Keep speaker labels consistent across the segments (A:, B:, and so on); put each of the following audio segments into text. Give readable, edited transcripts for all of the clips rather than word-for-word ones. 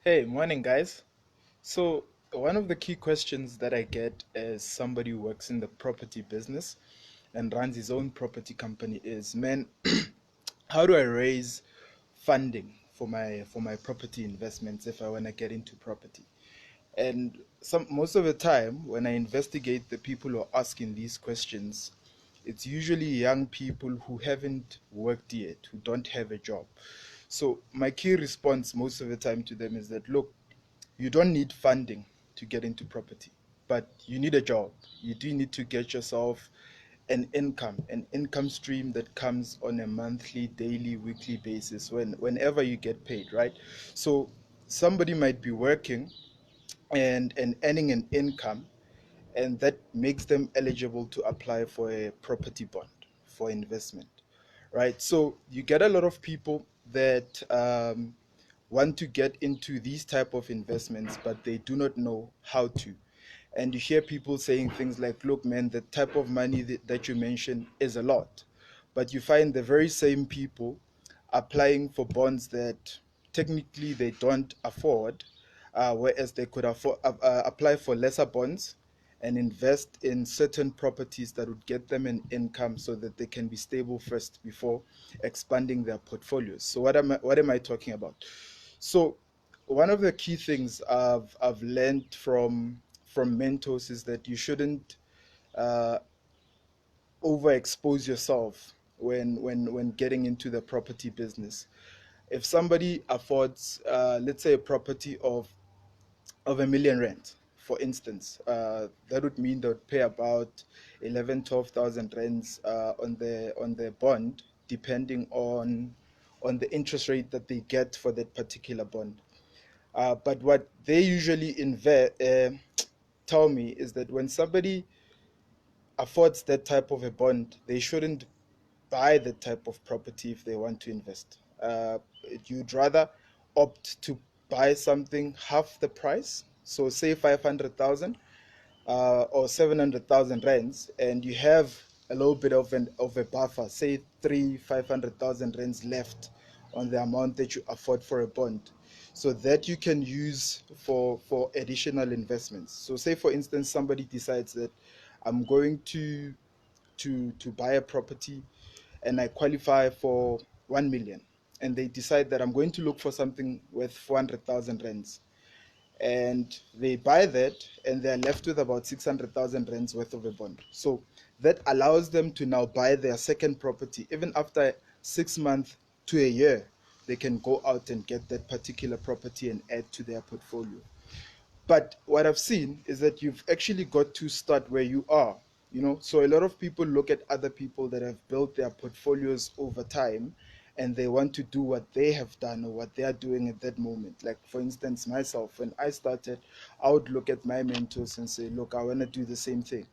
A: Hey, morning, guys. So, one of the key questions that I get as somebody who works in the property business and runs his own property company is, man, how do I raise funding for my property investments if I want to get into property? And most of the time, when I investigate the people who are asking these questions, it's usually young people who haven't worked yet, who don't have a job. So my key response most of the time to them is that, look, you don't need funding to get into property, but you need a job. You do need to get yourself an income stream that comes on a monthly, daily, weekly basis whenever you get paid, right? So somebody might be working and earning an income, and that makes them eligible to apply for a property bond for investment, right? So you get a lot of people that want to get into these type of investments, but they do not know how to. And you hear people saying things like, look, man, the type of money that you mentioned is a lot. But you find the very same people applying for bonds that technically they don't afford, whereas they could apply for lesser bonds and invest in certain properties that would get them an income so that they can be stable first before expanding their portfolios. So what am I talking about? So one of the key things I've learned from mentors is that you shouldn't uh, overexpose yourself when getting into the property business. If somebody affords, let's say, a property of a million rand, for instance, that would mean they would pay about 12,000 rands on the bond, depending on the interest rate that they get for that particular bond. But what they usually tell me is that when somebody affords that type of a bond, they shouldn't buy that type of property if they want to invest. You'd rather opt to buy something half the price, so say 500,000 or 700,000 rands, and you have a little bit of a buffer, say 500,000 rands left on the amount that you afford for a bond, so that you can use for additional investments. So say for instance somebody decides that I'm going to buy a property and I qualify for 1 million, and they decide that I'm going to look for something worth 400,000 rands, and they buy that and they're left with about 600,000 rands worth of a bond. So that allows them to now buy their second property. Even after 6 months to a year, they can go out and get that particular property and add to their portfolio. But what I've seen is that you've actually got to start where you are. So a lot of people look at other people that have built their portfolios over time, and they want to do what they have done or what they are doing at that moment. Like, for instance, myself, when I started, I would look at my mentors and say, look, I want to do the same thing.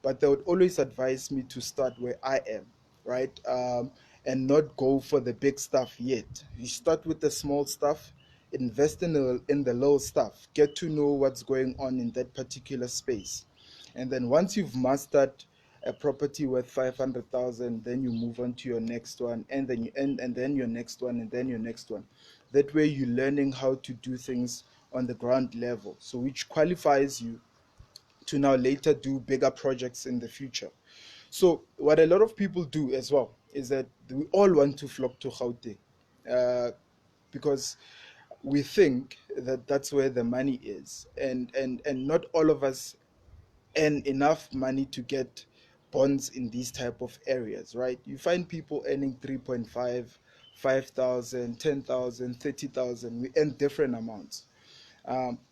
A: But they would always advise me to start where I am, right? And not go for the big stuff yet. You start with the small stuff, invest in the low stuff, get to know what's going on in that particular space. And then once you've mastered a property worth 500,000, then you move on to your next one, and then your next one, and then your next one. That way you're learning how to do things on the ground level, so which qualifies you to now later do bigger projects in the future. So what a lot of people do as well is that we all want to flock to Gauteng, uh, because we think that that's where the money is, and not all of us earn enough money to get bonds in these type of areas, right? You find people earning 3.5, 5,000, 10,000, 30,000. We earn different amounts.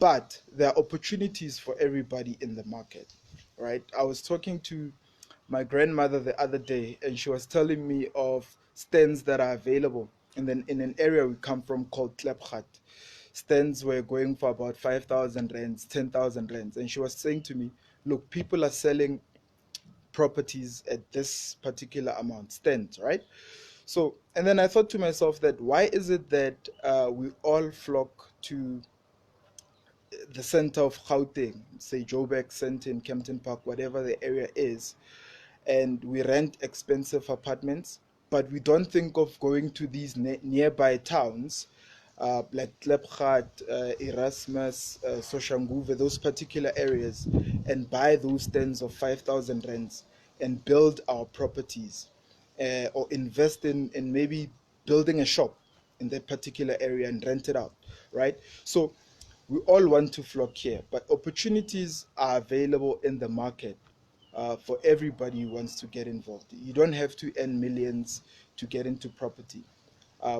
A: But there are opportunities for everybody in the market, right? I was talking to my grandmother the other day, and she was telling me of stands that are available. And then in an area we come from called Klepgat, stands were going for about 5,000 rands, 10,000 rands. And she was saying to me, look, people are selling properties at this particular amount, stands, right? So, and then I thought to myself that why is it that we all flock to the center of Gauteng, say Joburg Center in Kempton Park, whatever the area is, and we rent expensive apartments, but we don't think of going to these nearby towns, like Klepgat, Erasmus, Soshanguve, those particular areas, and buy those tens of 5,000 rands and build our properties, or invest in maybe building a shop in that particular area and rent it out, right? So we all want to flock here, but opportunities are available in the market for everybody who wants to get involved. You don't have to earn millions to get into property.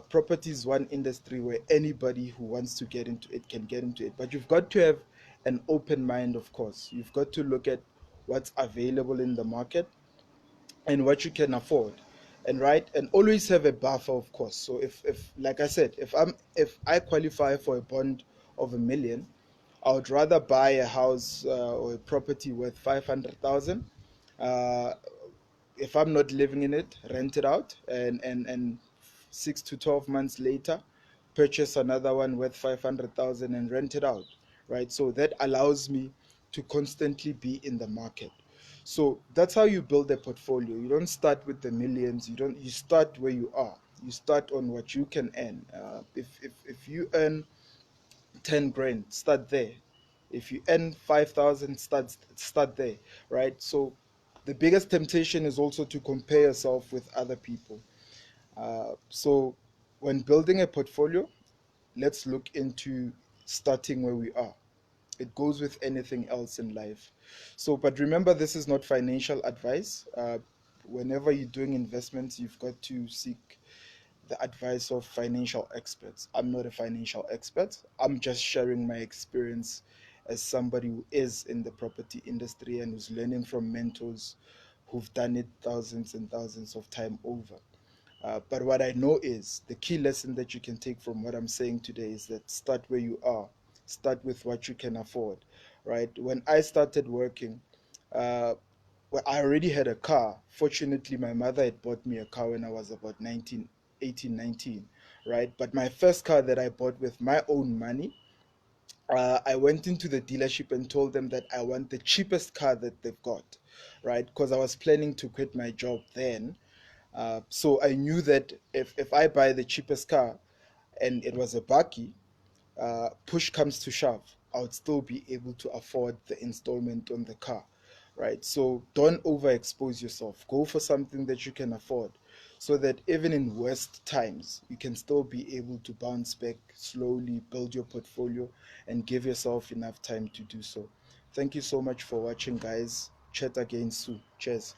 A: Property is one industry where anybody who wants to get into it can get into it, but you've got to have an open mind, of course. You've got to look at what's available in the market and what you can afford, and right, and always have a buffer, of course. So if like I said, if I qualify for a bond of 1 million, I would rather buy a house or a property worth 500,000. uh, if I'm not living in it, rent it out, and 6 to 12 months later, purchase another one worth 500,000 and rent it out, right? So that allows me to constantly be in the market. So that's how you build a portfolio. You don't start with the millions. You start where you are. You start on what you can earn. If you earn 10 grand, start there. If you earn 5,000, start there, right? So the biggest temptation is also to compare yourself with other people. So when building a portfolio, let's look into starting where we are. It goes with anything else in life. So, but remember, this is not financial advice. Whenever you're doing investments, you've got to seek the advice of financial experts. I'm not a financial expert. I'm just sharing my experience as somebody who is in the property industry and who's learning from mentors who've done it thousands and thousands of time over. But what I know is the key lesson that you can take from what I'm saying today is that start where you are, start with what you can afford, right? When I started working, uh, well, I already had a car. Fortunately, my mother had bought me a car when I was about 19, 18, 19, right? But my first car that I bought with my own money, I went into the dealership and told them that I want the cheapest car that they've got, right? Because I was planning to quit my job then. So I knew that if I buy the cheapest car and it was a Baki, push comes to shove, I would still be able to afford the installment on the car, right? So don't overexpose yourself. Go for something that you can afford so that even in worst times, you can still be able to bounce back slowly, build your portfolio, and give yourself enough time to do so. Thank you so much for watching, guys. Chat again soon. Cheers.